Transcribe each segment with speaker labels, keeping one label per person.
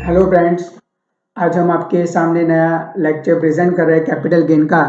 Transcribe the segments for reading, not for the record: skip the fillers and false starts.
Speaker 1: Hello friends. आज हम आपके सामने नया लेक्चर प्रेजेंट कर रहे हैं कैपिटल गेन का,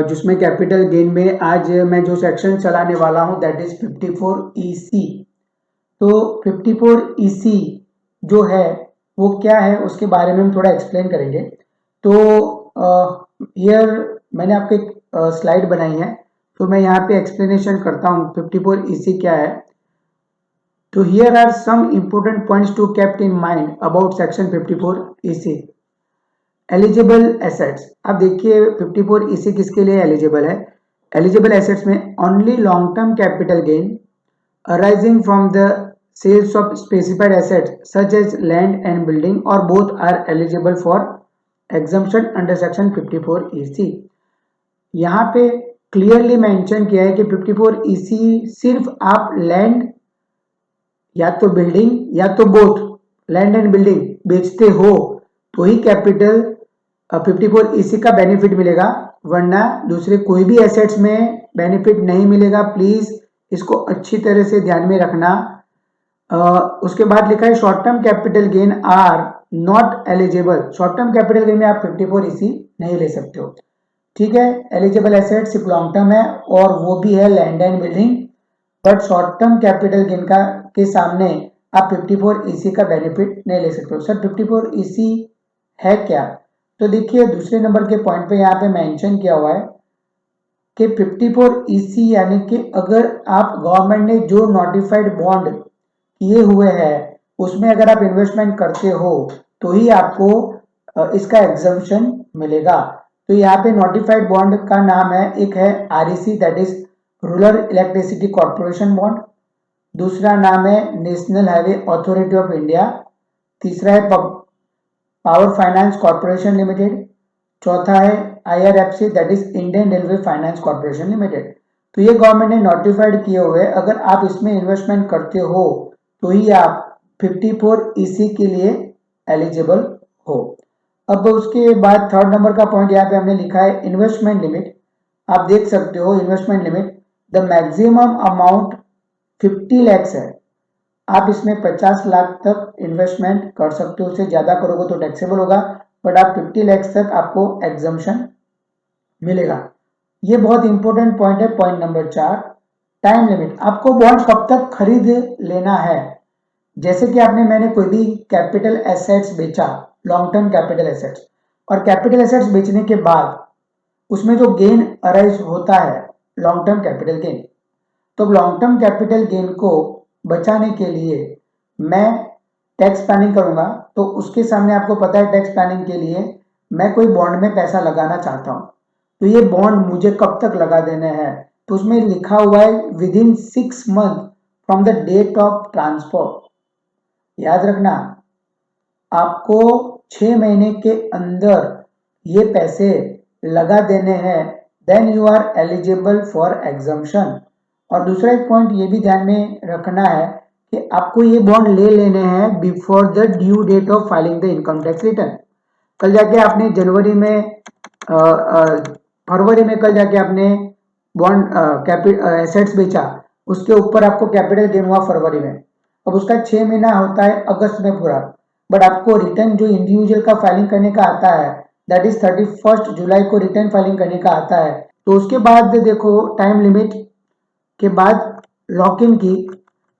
Speaker 1: जिसमें कैपिटल गेन में आज मैं जो सेक्शन चलाने वाला हूं दैट इज 54EC। तो 54EC जो है वो क्या है उसके बारे में हम थोड़ा एक्सप्लेन करेंगे। तो हियर मैंने आपको एक स्लाइड बनाई है, तो मैं यहाँ पे एक्सप्लेनेशन करता हूँ 54EC क्या है। So here are some important points to kept in mind about section 54EC. Eligible assets, अब देखिए 54EC किसके लिए एलिजिबल है। एलिजिबल एसेट्स में only long term capital gain arising from the sales of specified assets such as land and building or both are eligible for exemption under section 54EC। यहाँ पे clearly mention किया है कि 54EC सिर्फ आप land या तो बिल्डिंग या तो बोथ लैंड एंड बिल्डिंग बेचते हो तो ही कैपिटल 54EC का बेनिफिट मिलेगा, वरना दूसरे कोई भी एसेट्स में बेनिफिट नहीं मिलेगा। प्लीज इसको अच्छी तरह से ध्यान में रखना। उसके बाद लिखा है short term capital gain are not eligible. Short term capital gain में आप 54EC नहीं ले सकते हो, ठीक है। एलिजिबल एसेट सिर्फ लॉन्ग टर्म है और वो भी है land and building, but short term capital gain का के सामने आप 54EC का बेनिफिट नहीं ले सकते हो। सर 54EC है क्या? तो देखिए दूसरे नंबर के पॉइंट पे यहाँ पे मेंशन किया हुआ है कि 54EC यानी कि अगर आप गवर्नमेंट ने जो नोटिफाइड बॉन्ड किए हुए हैं उसमें अगर आप इन्वेस्टमेंट करते हो तो ही आपको इसका एग्जम्पशन मिलेगा। तो यहाँ पे नोटिफाइड बॉन्ड का नाम है, एक है REC that is rural electricity corporation bond, दूसरा नाम है national highway authority of India, तीसरा है पावर फाइनेंस कॉर्पोरेशन लिमिटेड, चौथा है IRFC that is Indian railway finance corporation limited. तो ये गवर्नमेंट ने नोटिफाइड किए हुए, अगर आप इसमें इन्वेस्टमेंट करते हो तो ही आप 54EC के लिए एलिजिबल हो। अब उसके बाद थर्ड नंबर का पॉइंट यहाँ पे हमने लिखा है इन्वेस्टमेंट लिमिट। आप देख सकते हो investment limit the maximum amount 50 lakhs है। आप इसमें 50 लाख तक इन्वेस्टमेंट कर सकते हो, उससे ज्यादा करोगे तो टैक्सेबल होगा, बट आप 50 लैक्स तक आपको एग्जम्पशन मिलेगा। ये बहुत इंपॉर्टेंट पॉइंट है। Point number 4 time limit. आपको बॉन्ड कब तक खरीद लेना है। जैसे कि मैंने कोई भी कैपिटल एसेट्स बेचा, लॉन्ग टर्म कैपिटल एसेट्स, और कैपिटल एसेट्स बेचने के बाद उसमें जो गेन अराइज होता है लॉन्ग टर्म कैपिटल गेन, तो लॉन्ग टर्म कैपिटल गेन को बचाने के लिए मैं टैक्स प्लानिंग करूंगा। तो उसके सामने आपको पता है टैक्स प्लानिंग के लिए मैं कोई बॉन्ड में पैसा लगाना चाहता हूं, तो ये बॉन्ड मुझे कब तक लगा देना है, तो उसमें लिखा हुआ है within 6 month from the date of transfer. याद रखना आपको 6 महीने के अंदर ये पैसे लगा देने हैं, then you are eligible for exemption. और दूसरा एक पॉइंट ये भी ध्यान में रखना है कि आपको ये बॉन्ड ले लेने हैं before the due date of filing the income tax return. कल जाके आपने जनवरी में फरवरी में कल जाके आपने बॉन्ड एसेट्स बेचा, उसके ऊपर आपको कैपिटल गेन हुआ फरवरी में, अब उसका 6 महीना होता है अगस्त में पूरा, बट आपको रिटर्न जो इंडिविजुअल का फाइलिंग करने का आता है दैट इज 31 जुलाई को रिटर्न फाइलिंग करने का आता है। तो उसके बाद देखो टाइम लिमिट के बाद लॉक इन की,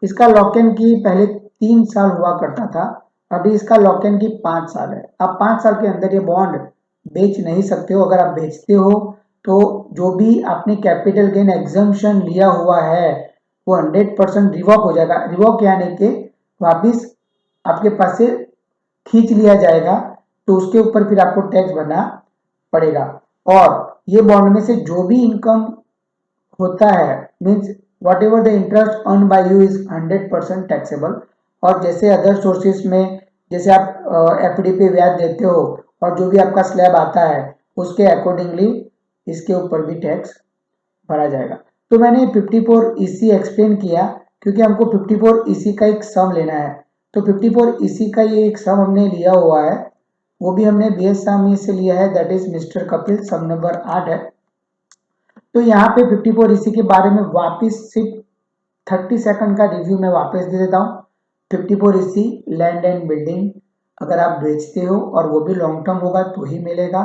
Speaker 1: इसका लॉक इन की पहले 3 साल हुआ करता था, अभी इसका लॉक इन की 5 साल है। आप 5 साल के अंदर ये बॉन्ड बेच नहीं सकते हो। अगर आप बेचते हो तो जो भी आपने कैपिटल गेन एग्जम्पशन लिया हुआ है वो 100% रिवॉक हो जाएगा। रिवॉक यानी कि वापिस आपके पास से खींच लिया जाएगा, तो उसके ऊपर फिर आपको टैक्स भरना पड़ेगा। और ये बॉन्ड में से जो भी इनकम होता है means what ever the interest earn by you is 100% taxable. और जैसे अदर सोर्सेस में जैसे आप FD पे ब्याज देते हो और जो भी आपका स्लैब आता है उसके अकॉर्डिंगली इसके ऊपर भी टैक्स भरा जाएगा। तो मैंने 54EC एक्सप्लेन किया क्योंकि हमको 54EC का एक सम लेना है। तो 54EC का ये एक सम हमने लिया हुआ है, वो भी हमने BS सामी से लिया है, that is mister Kapil, sum number 8 है। तो यहाँ पे 54EC के बारे में वापस सिर्फ 30 सेकंड का रिव्यू में वापस दे देता हूँ। 54EC लैंड एंड बिल्डिंग, अगर आप बेचते हो और वो भी लॉन्ग टर्म होगा तो ही मिलेगा।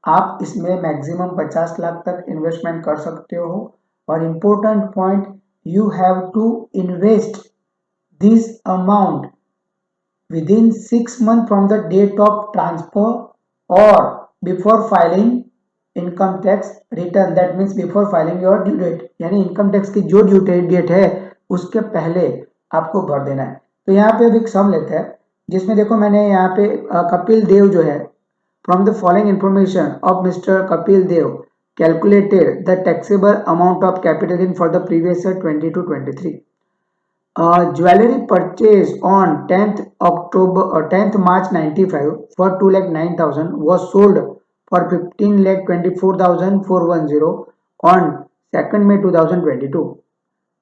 Speaker 1: आप इसमें मैक्सिमम 50 लाख तक इन्वेस्टमेंट कर सकते हो। और important point, you have to invest this amount within 6 months from the date of transfer or before filing income tax return, that means before filing your due date, यानी इनकम टैक्स की जो due date है उसके पहले आपको भर देना है। तो यहाँ पे अब एक सम लेते हैं जिसमें देखो मैंने यहाँ पे कपिल देव जो है, from the following information of mister Kapil Dev calculated the taxable amount of capital gain for the previous year 22-23. Jewelry purchased on 10th March 95 for 2,09,000 was sold for 15,24,410 on 2nd May 2022.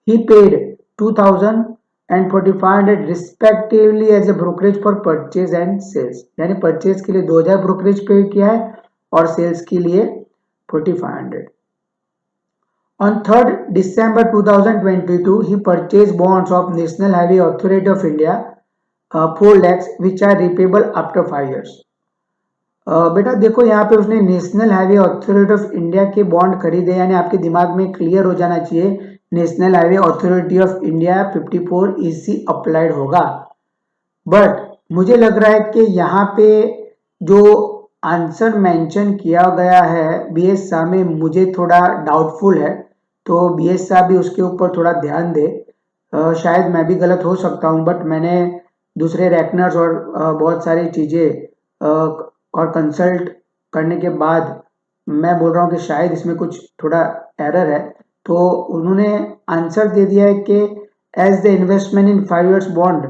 Speaker 1: He paid 2,000 and 4,500 respectively as a brokerage for purchase and sales. यानी purchase के लिए 2,000 brokerage pay किया है और sales के लिए 4,500. On 3rd December 2022, he purchased bonds of National Highway Authority of India 4 lakhs which are repayable after 5 years. बेटा देखो यहाँ पे उसने national highway authority of India के बॉन्ड खरीदे, यानी आपके दिमाग में क्लियर हो जाना चाहिए national highway authority of India 54 EC applied होगा। बट मुझे लग रहा है कि यहाँ पे जो आंसर मेंशन किया गया है BS शाह में मुझे थोड़ा डाउटफुल है, तो BS साहब भी उसके ऊपर थोड़ा ध्यान दे। शायद मैं भी गलत हो सकता हूँ, बट मैंने दूसरे रैकनर्स और बहुत सारी चीज़ें और कंसल्ट करने के बाद मैं बोल रहा हूँ कि शायद इसमें कुछ थोड़ा एरर है। तो उन्होंने आंसर दे दिया है कि as the investment in 5 years bond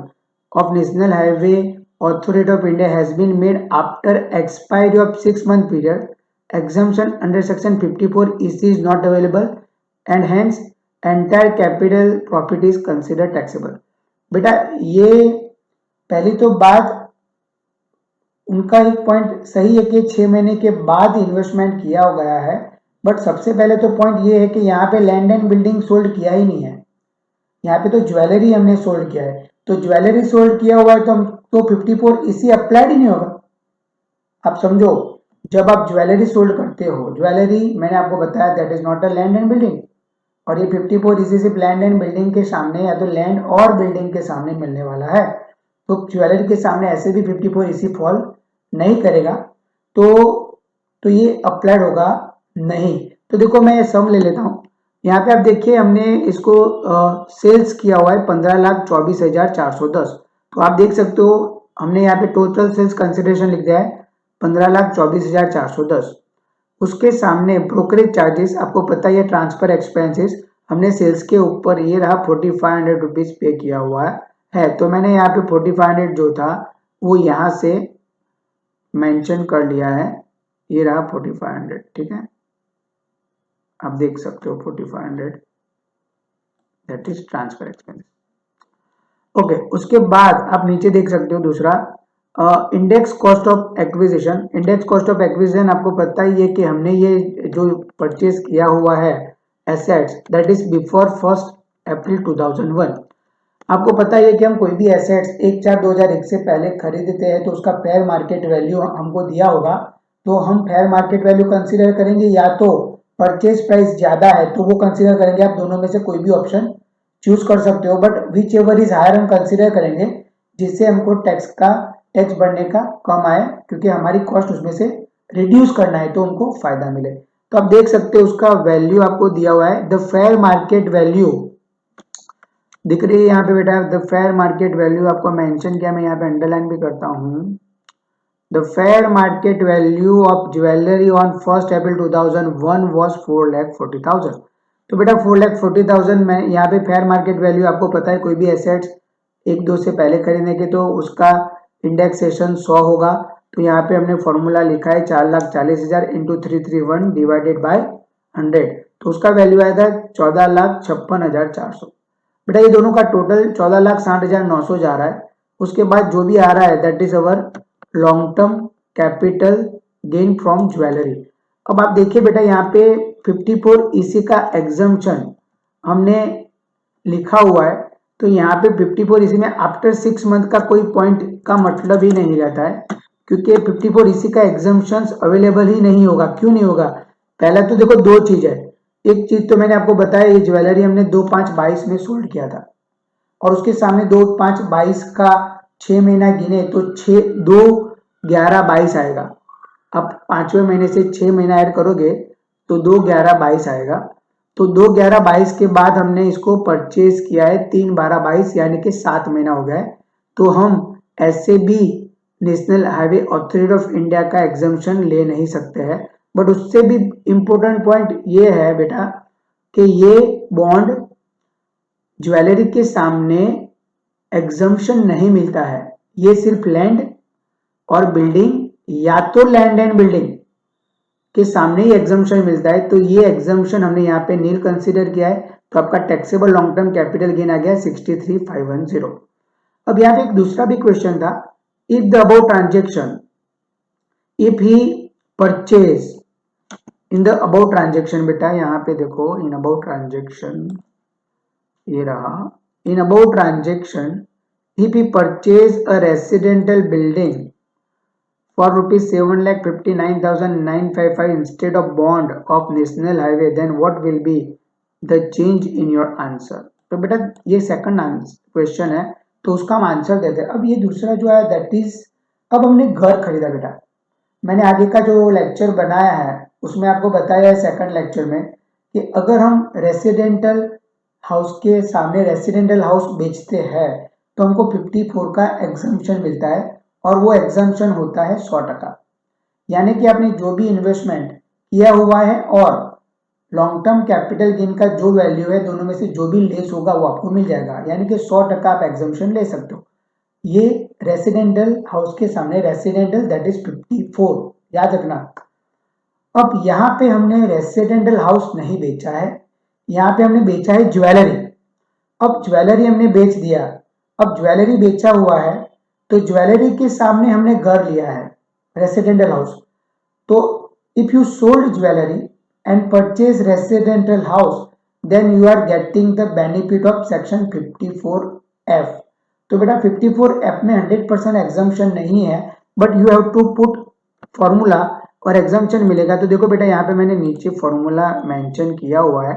Speaker 1: of national highway authority of India has been made after expiry of 6 month period, exemption under section 54 EC is not available and hence entire capital profit is considered taxable. बेटा ये पहली तो बात उनका एक point सही है कि 6 महीने के बाद इन्वेस्टमेंट किया गया है, बट सबसे पहले तो पॉइंट ये है कि यहाँ पे लैंड एंड बिल्डिंग सोल्ड किया ही नहीं है, यहाँ पे तो ज्वेलरी हमने सोल्ड किया है। तो ज्वेलरी सोल्ड किया हुआ है तो 54 EC अप्लाइड ही नहीं होगा। आप समझो, जब आप ज्वेलरी सोल्ड करते हो, ज्वेलरी मैंने आपको बताया that is not a land and building, और ये 54 इसी सिर्फ लैंड एंड बिल्डिंग के सामने या तो लैंड और बिल्डिंग के सामने मिलने वाला है। तो ज्वेलरी के सामने ऐसे भी 54 इसी फॉल नहीं करेगा, तो ये अप्लाइड होगा नहीं। तो देखो मैं ये सम ले लेता हूँ। यहाँ पे आप देखिए हमने इसको सेल्स किया हुआ है 15,24,410। तो आप देख सकते हो हमने यहाँ पे टोटल सेल्स कंसिडरेशन लिख दिया है 15,24,410। उसके सामने ब्रोकरेज चार्जेस, आपको पता है ट्रांसफर एक्सपेंसेस, हमने सेल्स के ऊपर ये रहा 4,500 रुपीज पे किया हुआ है। तो मैंने यहाँ पे 4,500 जो था वो यहाँ से मेंशन कर लिया है, ये रहा 4,500, ठीक है, आप देख सकते हो 4,500 that is transfer expense. Okay, उसके बाद आप नीचे देख सकते हो दूसरा index cost of acquisition. Index cost of acquisition आपको पता ही है कि हमने ये जो परचेज किया हुआ है एसेट्स दैट इज बिफोर 1 अप्रैल 2001। आपको पता है कि हम कोई भी एसेट्स 1/4/2001 से पहले खरीदते हैं तो उसका फेयर मार्केट वैल्यू हमको दिया होगा, तो हम फेयर मार्केट वैल्यू कंसीडर करेंगे, या तो परचेज प्राइस ज्यादा है तो वो कंसीडर करेंगे। आप दोनों में से कोई भी ऑप्शन चूज कर सकते हो, but whichever is higher हम कंसीडर करेंगे जिससे हमको टैक्स बढ़ने का कम आए, क्योंकि हमारी कॉस्ट उसमें से रिड्यूस करना है तो उनको फायदा मिले। तो आप देख सकते हो उसका वैल्यू आपको दिया हुआ है, द फेयर मार्केट वैल्यू दिख रही है यहाँ पे बेटा। द फेयर मार्केट वैल्यू आपको मेंशन किया, मैं यहाँ पे अंडरलाइन भी करता हूँ। The fair market value of jewellery on 1 April 2001 was 4,40,000। तो बेटा 4,40,000 में यहाँ पे फेयर मार्केट वैल्यू आपको पता है कोई भी एसेट्स 1-2 से पहले खरीदने के तो उसका इंडेक्सेशन 100 होगा। तो यहाँ पे हमने फॉर्मूला लिखा है 4,40,000 इंटू 331 डिवाइडेड बाय 100, तो उसका वैल्यू आएगा 14,56,400। बेटा ये दोनों का टोटल 14,60,900 जा रहा है। उसके बाद जो भी आ रहा है that is our long term capital gain from jewellery. अब आप देखिए बेटा यहाँ पे 54 EC का एग्जम्पशन हमने लिखा हुआ है, तो यहाँ पे 54 इसी में आफ्टर 6 मंथ का कोई पॉइंट का मतलब ही नहीं रहता है, क्योंकि 54 इसी का एग्जम्पशंस अवेलेबल ही नहीं होगा। क्यों नहीं होगा? पहला तो देखो दो चीज है। एक चीज तो मैंने आपको बताया, ये ज्वेलरी हमने 2/5/22 में सोल्ड किया था और उसके सामने 2/5/22 का 6 महीना गिने तो 2/11/22 आएगा। अब 5वें महीने से 6 महीना ऐड करोगे तो 2/11/22 आएगा। तो 2/11/22 के बाद हमने इसको परचेज किया है 3/12/22, यानी कि 7 महीना हो गया है। तो हम ऐसे भी national highway authority of India का एग्जम्पशन ले नहीं सकते हैं। बट उससे भी इम्पोर्टेंट पॉइंट ये है बेटा कि ये बॉन्ड ज्वेलरी के सामने एग्जम्पशन नहीं मिलता है। ये सिर्फ लैंड और बिल्डिंग या तो लैंड एंड बिल्डिंग के सामने ही एग्जम्पशन मिलता है। तो ये एग्जम्पशन हमने यहाँ पे नील कंसीडर किया है। तो आपका taxable long term capital gain आ गया 63,510। अब यहाँ पे एक दूसरा भी क्वेश्चन था, if the above transaction, if he purchase in the above transaction, बेटा यहाँ पे देखो इन अबव ट्रांजेक्शन, ये रहा in above transaction, if he purchase a residential building for rupees 7,59,955 instead of bond of national highway, then what will be the change in your answer? तो बेटा ये second question है तो उसका हम answer देते हैं। अब ये दूसरा जो है दैट इज, अब हमने घर खरीदा बेटा। मैंने आगे का जो लेक्चर बनाया है उसमें आपको बताया है सेकंड लेक्चर में कि अगर हम रेसिडेंटल हाउस के सामने रेसिडेंटल हाउस बेचते हैं तो हमको 54 का एग्जम्पशन मिलता है और वो एग्जम्पशन होता है 100%। यानी कि आपने जो भी इन्वेस्टमेंट किया हुआ है और लॉन्ग टर्म कैपिटल गेन का जो वैल्यू है दोनों में से जो भी लेस होगा वो आपको मिल जाएगा, यानी कि 100% आप एग्जम्पशन ले सकते हो। ये रेसिडेंटल हाउस के सामने रेसिडेंटल दैट इज 54, याद रखना। अब यहाँ पे हमने रेसिडेंटल हाउस नहीं बेचा है, यहाँ पे हमने बेचा है ज्वेलरी। अब ज्वेलरी हमने बेच दिया, अब ज्वेलरी बेचा हुआ है तो ज्वेलरी के सामने हमने घर लिया है रेसिडेंटल हाउस। तो if you sold jewellery and purchase residential house then you are getting the benefit of section 54F। तो बेटा 54F में 100% एग्जम्पशन नहीं है, but you have to put formula और एग्जम्पशन मिलेगा। तो देखो बेटा यहाँ पे मैंने नीचे फॉर्मूला मेंशन किया हुआ है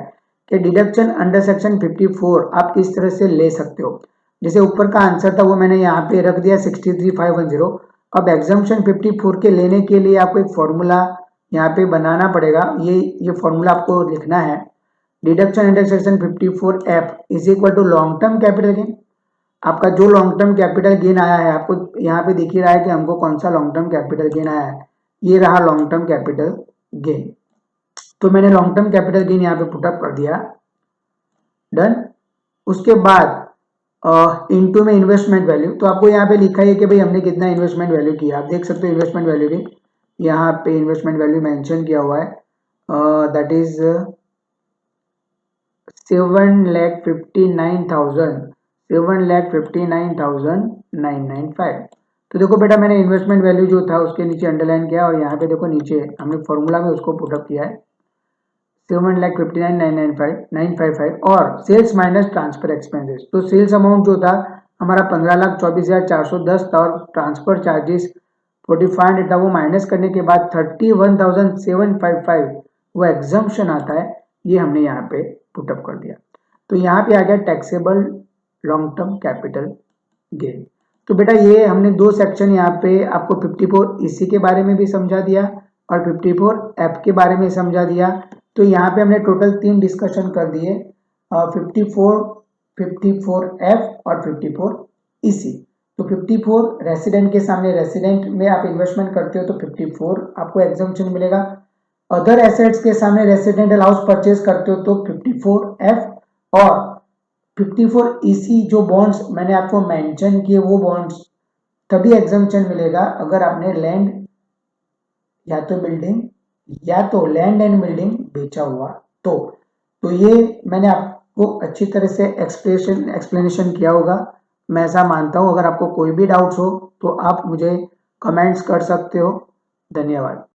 Speaker 1: कि डिडक्शन अंडर सेक्शन 54 आप किस तरह से ले सकते हो। जैसे ऊपर का आंसर था वो मैंने यहाँ पे रख दिया 63,510। अब एग्जम्पशन 54 के लेने के लिए आपको एक फॉर्मूला यहाँ पे बनाना पड़ेगा। ये फॉर्मूला आपको लिखना है, deduction under section 54F is equal to long term capital gain. आपका जो लॉन्ग टर्म कैपिटल गेन आया है, आपको यहाँ पे दिख ही रहा है कि हमको कौन सा लॉन्ग टर्म कैपिटल गेन आया है, ये रहा लॉन्ग टर्म कैपिटल गेन। तो मैंने लॉन्ग टर्म कैपिटल गेन यहाँ पे पुटअप कर दिया, डन। उसके बाद इनटू में इन्वेस्टमेंट वैल्यू, तो आपको यहाँ पे लिखा है कि भाई हमने कितना इन्वेस्टमेंट वैल्यू किया। आप देख सकते हो इन्वेस्टमेंट वैल्यू भी यहाँ पे इन्वेस्टमेंट वैल्यू मेंशन किया हुआ है, दैट इज 7,59,995। तो देखो बेटा मैंने इन्वेस्टमेंट वैल्यू जो था उसके नीचे अंडरलाइन किया और यहाँ पे देखो नीचे हमने फॉर्मूला में उसको पुटअप किया है 7,59,955 और सेल्स माइनस ट्रांसफर एक्सपेंसेस। तो सेल्स अमाउंट जो था हमारा 15,24,410 था और ट्रांसफर चार्जेस 4500 था, वो माइनस करने के बाद 31,755 वो एग्जम्पशन आता है, ये हमने यहाँ पे पुटअप कर दिया। तो यहाँ पे आ गया taxable long term capital gain. तो बेटा ये हमने दो सेक्शन यहाँ पे आपको 54EC के बारे में भी समझा दिया और 54F के बारे में समझा दिया। तो यहाँ पे हमने टोटल 3 डिस्कशन कर दिए, 54F और 54EC। तो 54 रेसिडेंट के सामने रेसिडेंट में आप इन्वेस्टमेंट करते हो तो 54 आपको एग्जम्पशन मिलेगा। अदर एसेट्स के सामने रेसिडेंटल हाउस परचेज करते हो तो 54F और 54EC जो बॉन्ड्स मैंने आपको मेंशन किए वो बॉन्ड्स तभी एग्जम्पशन मिलेगा अगर आपने लैंड या तो बिल्डिंग या तो लैंड एंड बिल्डिंग बेचा हुआ। तो ये मैंने आपको अच्छी तरह से एक्सप्लेनेशन किया होगा, मैं ऐसा मानता हूँ। अगर आपको कोई भी डाउट्स हो तो आप मुझे कमेंट्स कर सकते हो। धन्यवाद।